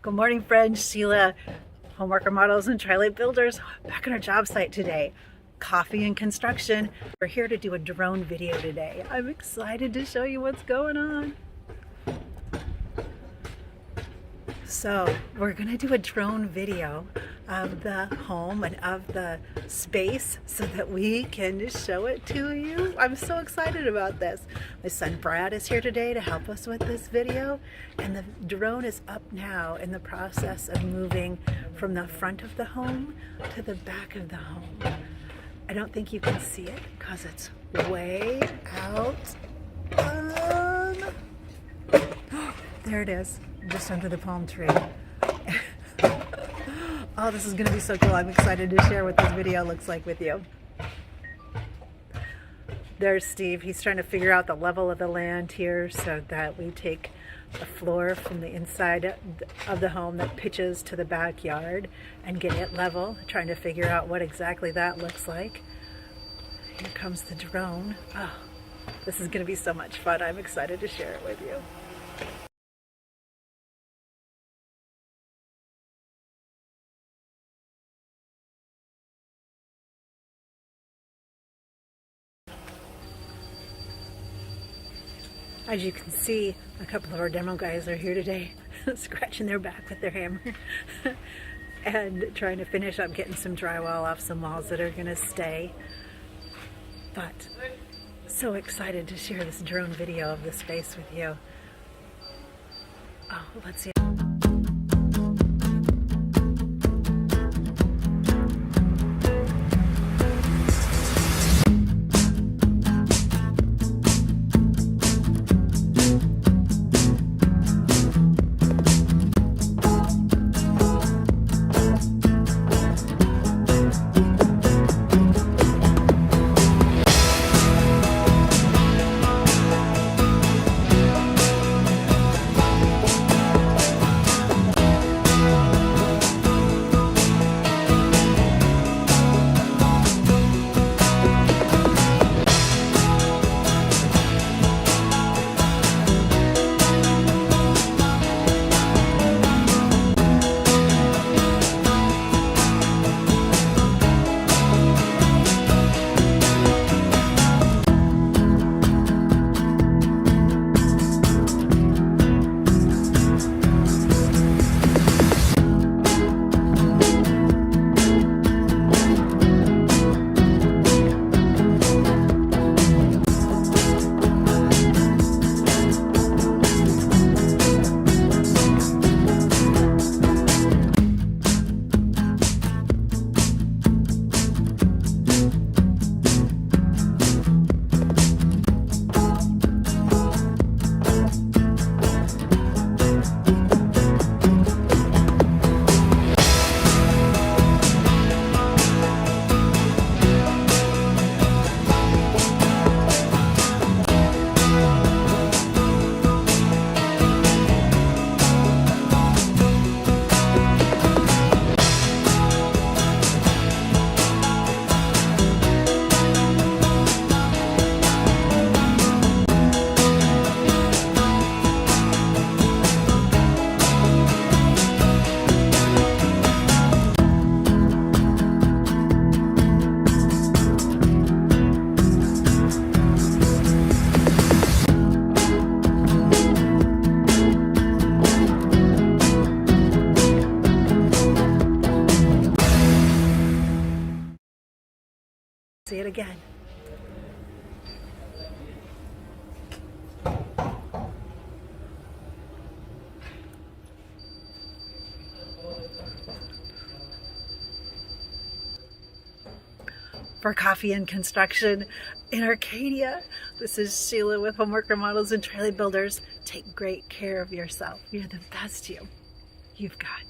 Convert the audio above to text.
Good morning, friends. Sheila, Homework Remodels and Tri-Lite Builders, back on our job site today. Coffee and construction. We're here to do a drone video today. I'm excited to show you what's going on. So we're gonna do a drone video of the home and of the space so that we can show it to you. I'm so excited about this. My son Brad is here today to help us with this video, and the drone is up now in the process of moving from the front of the home to the back of the home. I don't think you can see it because it's way out. There it is, just under the palm tree. Oh, this is going to be so cool. I'm excited to share what this video looks like with you. There's Steve. He's trying to figure out the level of the land here so that we take the floor from the inside of the home that pitches to the backyard and get it level, trying to figure out what exactly that looks like. Here comes the drone. Oh, this is going to be so much fun. I'm excited to share it with you. As you can see, a couple of our demo guys are here today, scratching their back with their hammer and trying to finish up getting some drywall off some walls that are going to stay. But so excited to share this drone video of the space with you. Oh, let's see. See it again. For coffee and construction in Arcadia, this is Sheila with Homework Remodels and Tri-Lite Builders. Take great care of yourself. You're the best you've got.